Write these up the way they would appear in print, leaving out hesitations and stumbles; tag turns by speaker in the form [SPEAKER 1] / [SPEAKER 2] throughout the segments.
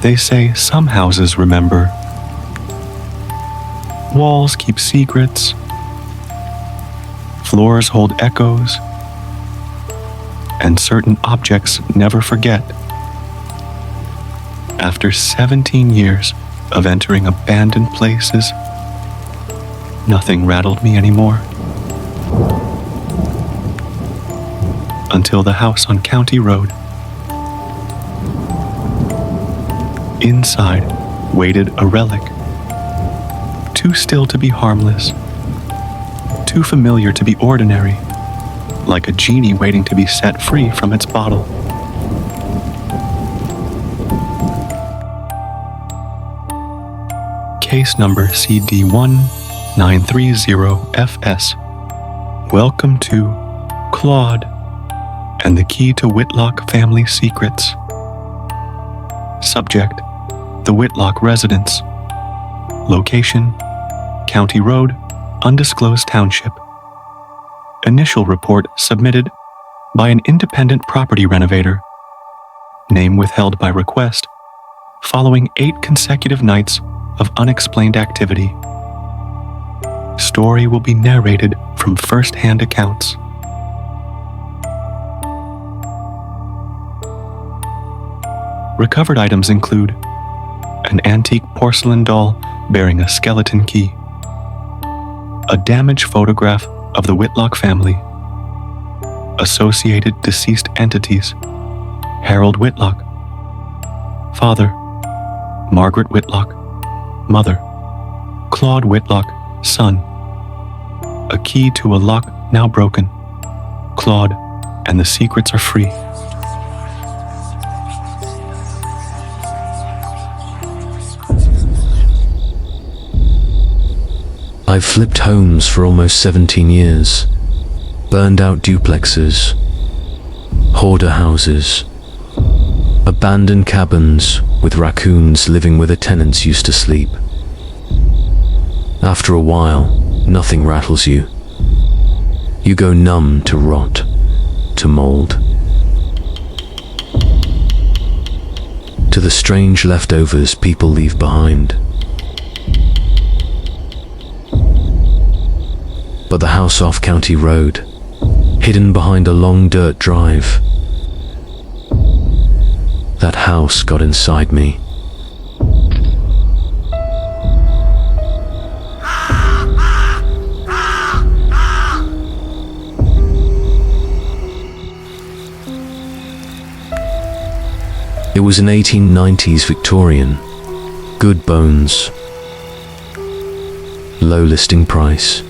[SPEAKER 1] They say some houses remember. Walls keep secrets. Floors hold echoes. And certain objects never forget. After 17 years of entering abandoned places, nothing rattled me anymore. Until the house on County Road. Inside waited a relic, too still to be harmless, too familiar to be ordinary, like a genie waiting to be set free from its bottle. Case number CD1930FS. Welcome to Claude and the Key to Whitlock Family Secrets. Subject: the Whitlock Residence. Location: County Road, Undisclosed Township. Initial report submitted by an independent property renovator. Name withheld by request, following 8 consecutive nights of unexplained activity. Story will be narrated from first-hand accounts. Recovered items include an antique porcelain doll bearing a skeleton key, a damaged photograph of the Whitlock family, associated deceased entities: Harold Whitlock, father; Margaret Whitlock, mother; Claude Whitlock, son; a key to a lock now broken. Claude and the secrets are free.
[SPEAKER 2] I've flipped homes for almost 17 years, burned out duplexes, hoarder houses, abandoned cabins with raccoons living where the tenants used to sleep. After a while, nothing rattles you. You go numb to rot, to mold, to the strange leftovers people leave behind. But the house off County Road, hidden behind a long dirt drive, that house got inside me. It was an 1890s Victorian, good bones, low listing price.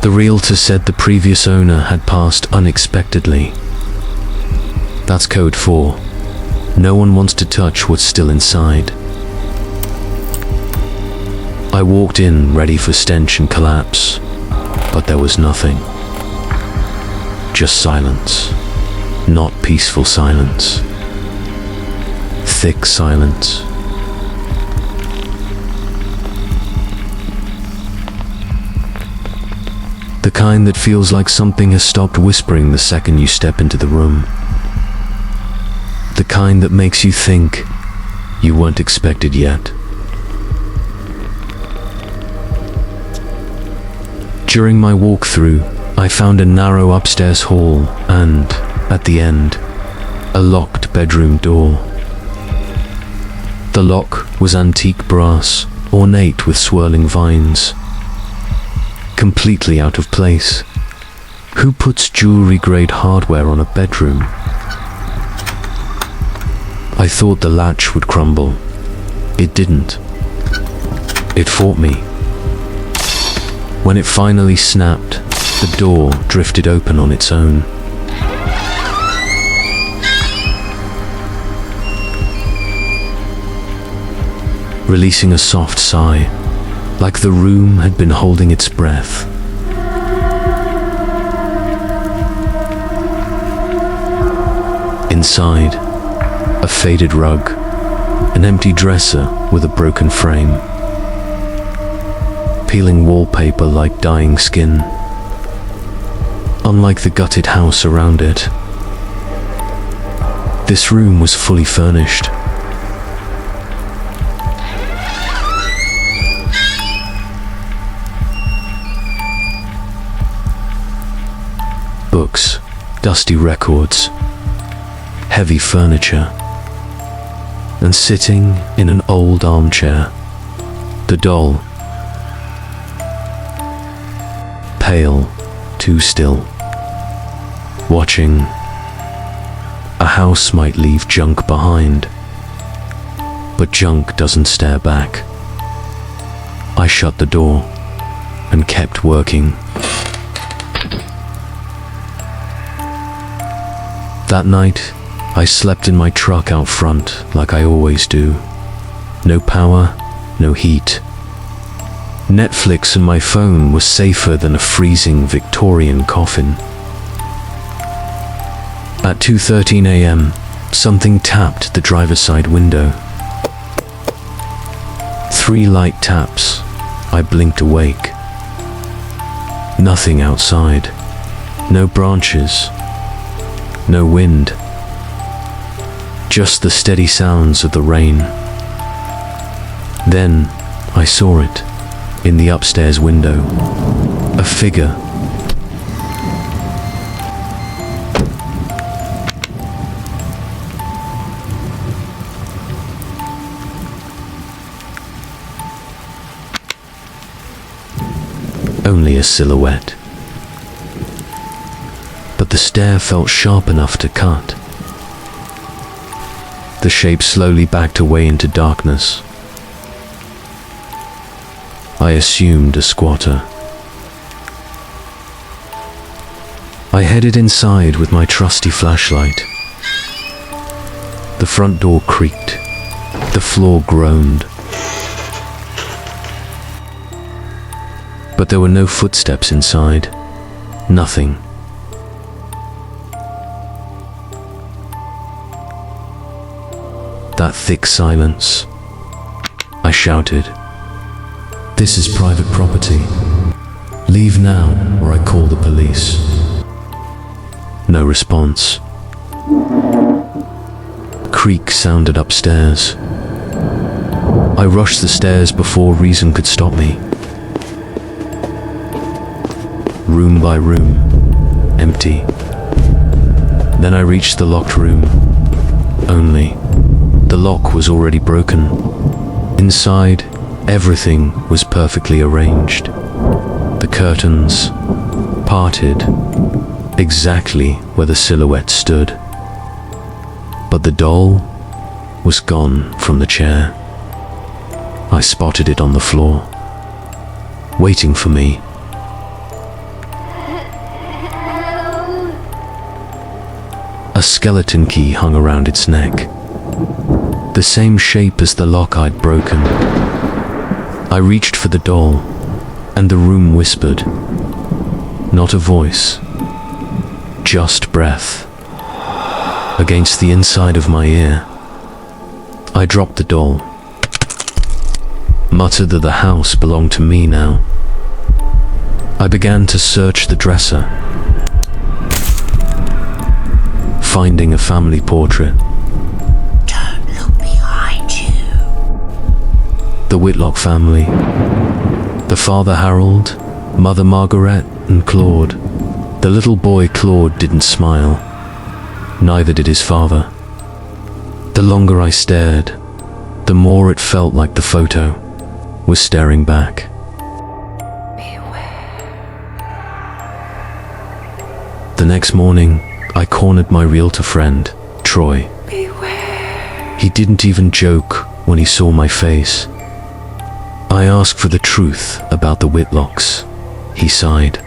[SPEAKER 2] The realtor said the previous owner had passed unexpectedly. That's code for no one wants to touch what's still inside. I walked in ready for stench and collapse, but there was nothing. Just silence. Not peaceful silence. Thick silence. The kind that feels like something has stopped whispering the second you step into the room. The kind that makes you think you weren't expected yet. During my walkthrough, I found a narrow upstairs hall and, at the end, a locked bedroom door. The lock was antique brass, ornate with swirling vines. Completely out of place. Who puts jewelry-grade hardware on a bedroom? I thought the latch would crumble. It didn't. It fought me. When it finally snapped, the door drifted open on its own. Releasing a soft sigh, like the room had been holding its breath. Inside, a faded rug, an empty dresser with a broken frame, peeling wallpaper like dying skin. Unlike the gutted house around it, This room was fully furnished. Books, dusty records, heavy furniture, and sitting in an old armchair, the doll, pale, too still, watching. A house might leave junk behind, but junk doesn't stare back. I shut the door and kept working. That night, I slept in my truck out front like I always do. No power, no heat. Netflix and my phone were safer than a freezing Victorian coffin. At 2:13 a.m., something tapped the driver's side window. 3 light taps. I blinked awake. Nothing outside. No branches. No wind. Just the steady sounds of the rain. Then I saw it in the upstairs window. A figure. Only a silhouette. But the stare felt sharp enough to cut. The shape slowly backed away into darkness. I assumed a squatter. I headed inside with my trusty flashlight. The front door creaked. The floor groaned. But there were no footsteps inside. Nothing. That thick silence. I shouted, "This is private property. Leave now or I call the police." No response. Creak sounded upstairs. I rushed the stairs before reason could stop me. Room by room, empty. Then I reached the locked room. Only, the lock was already broken. Inside, everything was perfectly arranged. The curtains, parted, exactly where the silhouette stood. But the doll was gone from the chair. I spotted it on the floor, waiting for me. A skeleton key hung around its neck, the same shape as the lock I'd broken. I reached for the doll, and the room whispered. Not a voice, just breath. Against the inside of my ear, I dropped the doll, muttered that the house belonged to me now. I began to search the dresser, finding a family portrait.
[SPEAKER 3] Don't look behind you.
[SPEAKER 2] The Whitlock family. The father Harold, mother Margaret, and Claude. The little boy Claude didn't smile. Neither did his father. The longer I stared, the more it felt like the photo was staring back.
[SPEAKER 3] Beware.
[SPEAKER 2] The next morning, I cornered my realtor friend, Troy.
[SPEAKER 3] Beware.
[SPEAKER 2] He didn't even joke when he saw my face. I asked for the truth about the Whitlocks. He sighed.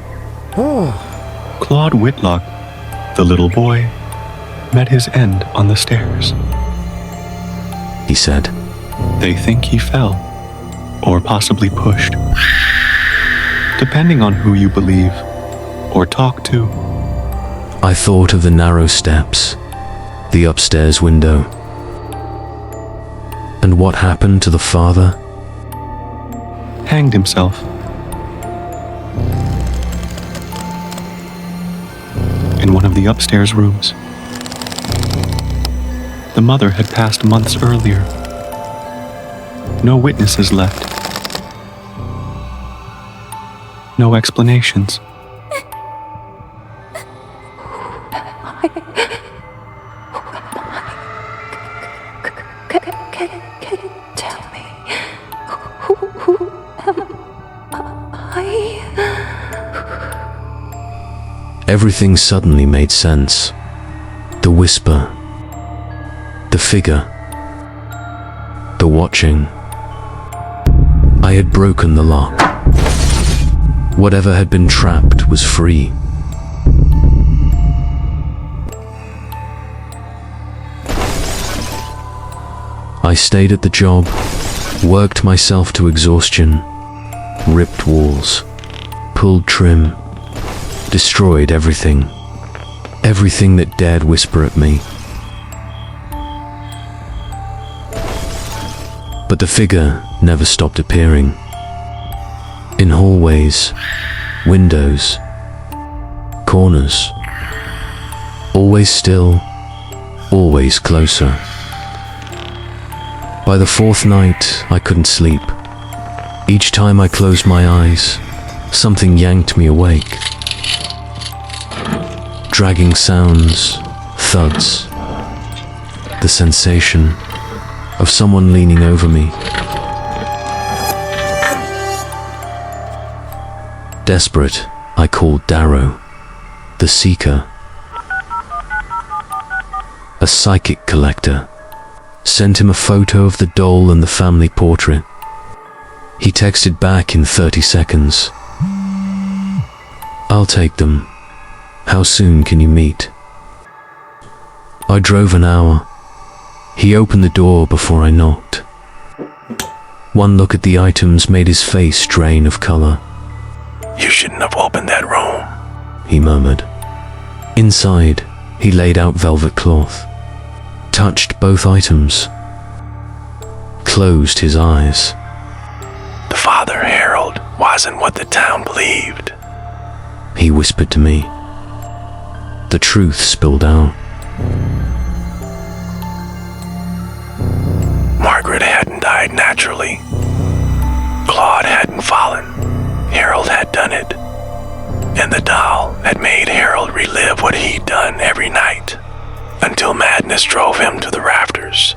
[SPEAKER 1] Claude Whitlock, the little boy, met his end on the stairs.
[SPEAKER 2] He said,
[SPEAKER 1] They think he fell, or possibly pushed, depending on who you believe or talk to.
[SPEAKER 2] I thought of the narrow steps, the upstairs window. And what happened to the father?
[SPEAKER 1] Hanged himself. In one of the upstairs rooms. The mother had passed months earlier. No witnesses left. No explanations.
[SPEAKER 3] Can you tell me who am I?
[SPEAKER 2] Everything suddenly made sense. The whisper, the figure, the watching. I had broken the lock. Whatever had been trapped was free. I stayed at the job, worked myself to exhaustion, ripped walls, pulled trim, destroyed everything. Everything that dared whisper at me. But the figure never stopped appearing. In hallways, windows, corners. Always still, always closer. By the fourth night, I couldn't sleep. Each time I closed my eyes, something yanked me awake. Dragging sounds, thuds, the sensation of someone leaning over me. Desperate, I called Darrow, the seeker, a psychic collector, sent him a photo of the doll and the family portrait. He texted back in 30 seconds. "I'll take them. How soon can you meet?" I drove an hour. He opened the door before I knocked. One look at the items made his face drain of color.
[SPEAKER 4] "You shouldn't have opened that room,"
[SPEAKER 2] he murmured. Inside, he laid out velvet cloth, touched both items, closed his eyes.
[SPEAKER 4] "The father, Harold, wasn't what the town believed,"
[SPEAKER 2] he whispered to me. The truth spilled out.
[SPEAKER 4] Margaret hadn't died naturally. Claude hadn't fallen. Harold had done it. And the doll had made Harold relive what he'd done every night, until madness drove him to the rafters.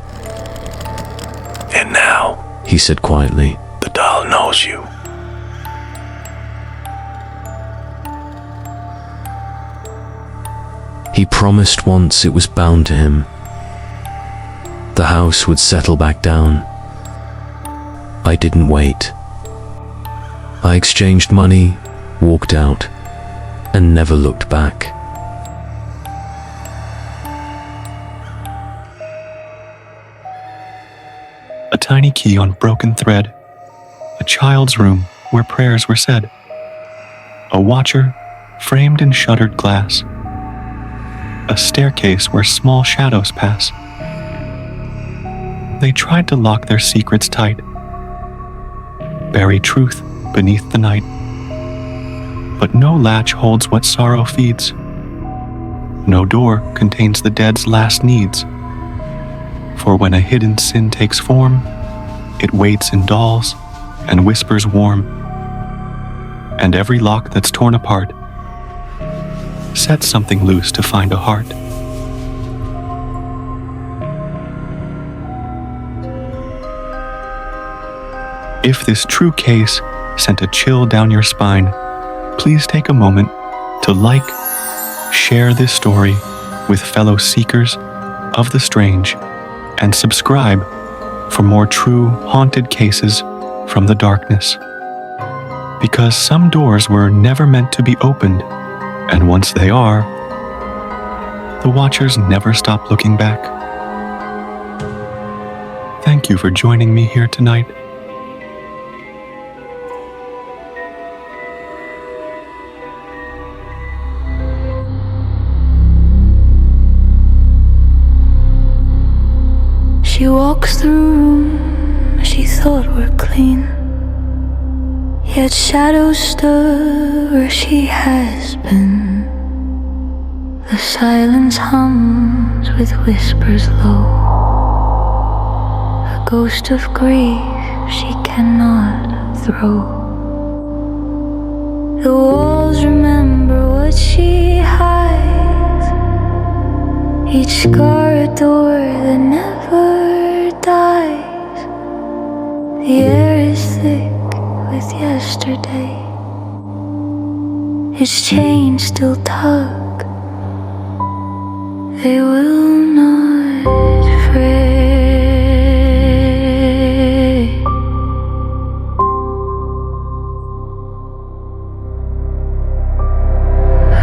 [SPEAKER 4] "And now,"
[SPEAKER 2] he said quietly,
[SPEAKER 4] "the doll knows you."
[SPEAKER 2] He promised once it was bound to him. The house would settle back down. I didn't wait. I exchanged money, walked out, and never looked back.
[SPEAKER 1] A tiny key on broken thread. A child's room where prayers were said. A watcher framed in shuttered glass. A staircase where small shadows pass. They tried to lock their secrets tight, bury truth beneath the night. But no latch holds what sorrow feeds. No door contains the dead's last needs. For when a hidden sin takes form, it waits in dolls and whispers warm. And every lock that's torn apart sets something loose to find a heart. If this true case sent a chill down your spine, please take a moment to like, share this story with fellow seekers of the strange, and subscribe for more true haunted cases from the darkness. Because some doors were never meant to be opened, and once they are, the watchers never stop looking back. Thank you for joining me here tonight.
[SPEAKER 3] She walks the room she thought were clean, yet shadows stir where she has been. The silence hums with whispers low. ghost of grief she cannot throw. The walls remember what she hides, each scar a door that never dies. The air is thick with yesterday, its chains still tug, they will not fray.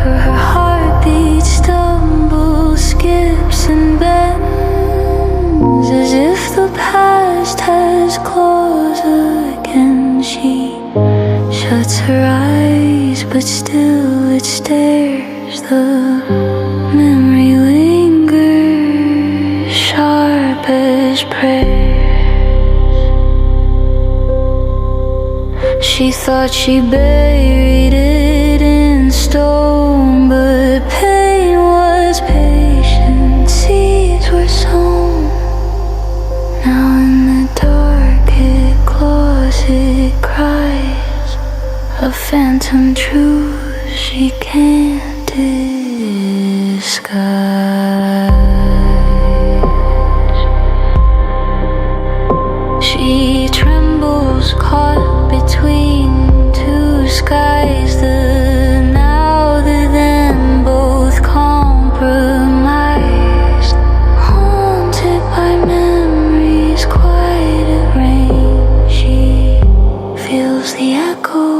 [SPEAKER 3] Her heartbeat stumbles, skips and bends, as if the past has claws again. She shuts her eyes, but still it stares. The memory lingers, sharp as prayers. She thought she buried it in stone, but pain was patient, seeds were sown. Now in the dark it claws, it cries, a phantom truth she can't disguise. She trembles, caught between two skies, the now, the then, both compromised, haunted by memories quite arranged. She feels the echo